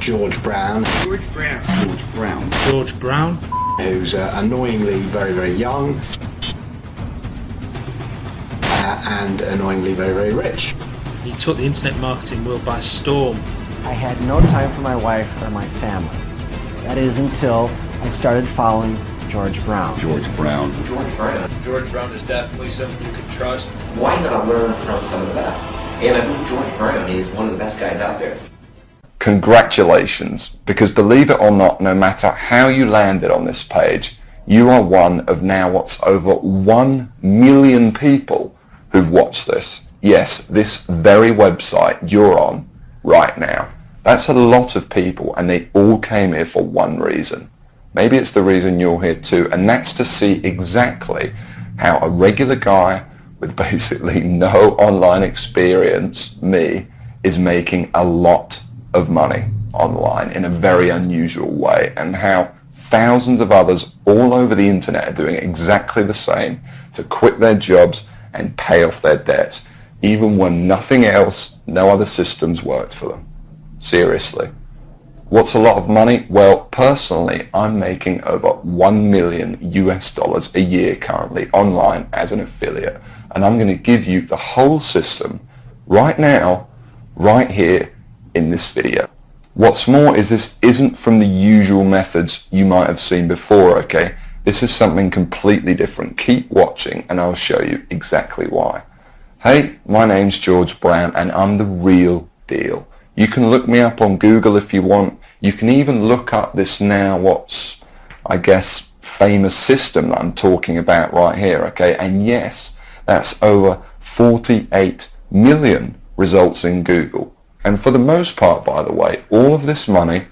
George Brown. George Brown. George Brown. George Brown. Who's annoyingly very, very young. And annoyingly very, very rich. He took the internet marketing world by storm. I had no time for my wife or my family. That is until I started following George Brown. George Brown. George Brown. George Brown is definitely someone you can trust. Why not learn from some of the best? And I believe George Brown is one of the best guys out there. Congratulations, because believe it or not, no matter how you landed on this page, you are one of now what's over 1 million people who've watched this. Yes, this very website you're on right now. That's a lot of people, and they all came here for one reason. Maybe it's the reason you're here too, and that's to see exactly how a regular guy with basically no online experience, me, is making a lot of money online in a very unusual way, and how thousands of others all over the internet are doing exactly the same to quit their jobs and pay off their debts, even when nothing else, no other systems worked for them. Seriously. What's a lot of money? Well, personally, I'm making over $1 million a year currently online as an affiliate, and I'm going to give you the whole system right now, right here in this video. What's more is this isn't from the usual methods you might have seen before, okay? This is something completely different. Keep watching and I'll show you exactly why. Hey, my name's George Brown and I'm the real deal. You can look me up on Google if you want. You can even look up this now what's, I guess, famous system that I'm talking about right here, okay? And yes, that's over 48 million results in Google. And for the most part, by the way, all of this money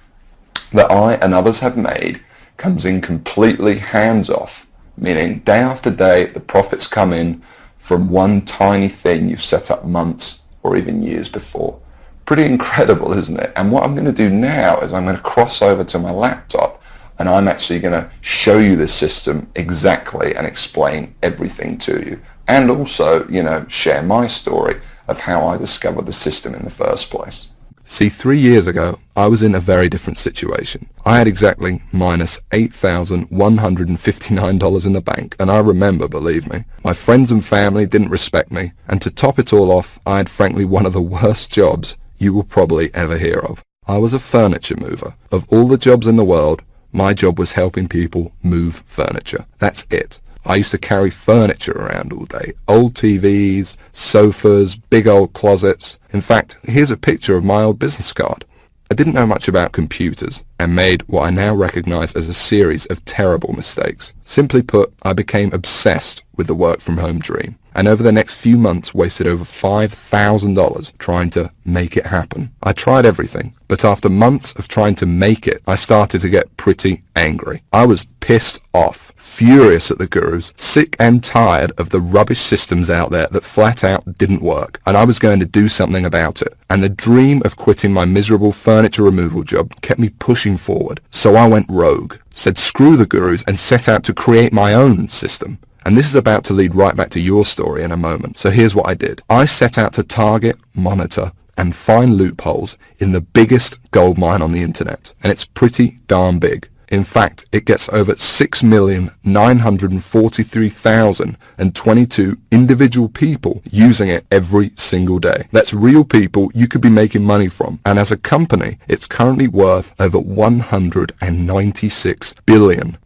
that I and others have made comes in completely hands-off, meaning day after day the profits come in from one tiny thing you've set up months or even years before. Pretty incredible, isn't it? And what I'm going to do now is I'm going to cross over to my laptop and I'm actually going to show you this system exactly and explain everything to you. And also, share my story of how I discovered the system in the first place. See, 3 years ago, I was in a very different situation. I had exactly minus $8,159 in the bank, and I remember, believe me, my friends and family didn't respect me, and to top it all off, I had frankly one of the worst jobs you will probably ever hear of. I was a furniture mover. Of all the jobs in the world, my job was helping people move furniture. That's it. I used to carry furniture around all day. Old TVs, sofas, big old closets. In fact, here's a picture of my old business card. I didn't know much about computers and made what I now recognize as a series of terrible mistakes. Simply put, I became obsessed with the work from home dream, and over the next few months wasted over $5,000 trying to make it happen. I tried everything, but after months of trying to make it, I started to get pretty angry. I was pissed off, furious at the gurus, sick and tired of the rubbish systems out there that flat out didn't work, and I was going to do something about it. And the dream of quitting my miserable furniture removal job kept me pushing forward. So I went rogue, said screw the gurus, and set out to create my own system. And this is about to lead right back to your story in a moment. So here's what I did. I set out to target, monitor, and find loopholes in the biggest goldmine on the internet. And it's pretty darn big. In fact, it gets over 6,943,022 individual people using it every single day. That's real people you could be making money from. And as a company, it's currently worth over $196 billion.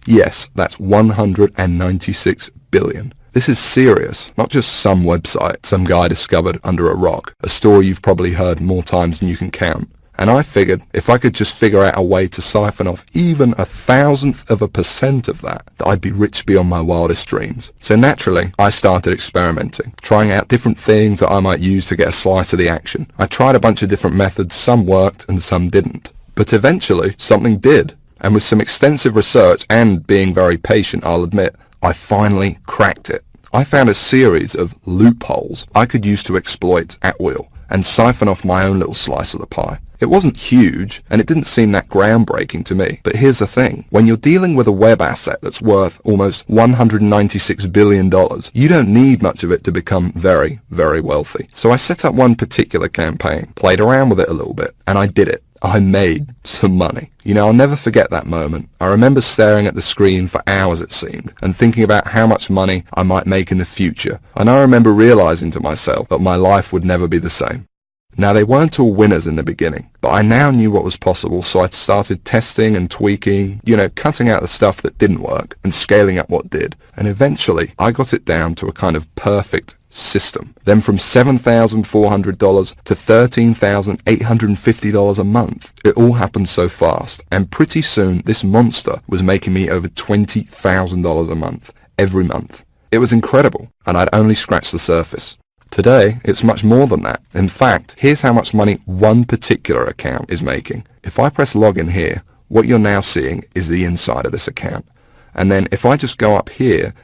Yes, that's $196 billion. This is serious, not just some website some guy discovered under a rock, a story you've probably heard more times than you can count. And I figured if I could just figure out a way to siphon off even 1,000% of that I'd be rich beyond my wildest dreams. So naturally, I started experimenting, trying out different things that I might use to get a slice of the action. I tried a bunch of different methods, some worked and some didn't. But eventually, something did. And with some extensive research and being very patient, I'll admit, I finally cracked it. I found a series of loopholes I could use to exploit at will and siphon off my own little slice of the pie. It wasn't huge, and it didn't seem that groundbreaking to me. But here's the thing. When you're dealing with a web asset that's worth almost $196 billion, you don't need much of it to become very, very wealthy. So I set up one particular campaign, played around with it a little bit, and I did it. I made some money. You know, I'll never forget that moment. I remember staring at the screen for hours, it seemed, and thinking about how much money I might make in the future. And I remember realizing to myself that my life would never be the same. Now, they weren't all winners in the beginning, but I now knew what was possible, so I started testing and tweaking, you know, cutting out the stuff that didn't work and scaling up what did. And eventually, I got it down to a kind of perfect system. Then from $7,400 to $13,850 a month. It all happened so fast, and pretty soon this monster was making me over $20,000 a month, every month. It was incredible, and I'd only scratched the surface. Today, it's much more than that. In fact, here's how much money one particular account is making. If I press login here, what you're now seeing is the inside of this account. And then if I just go up here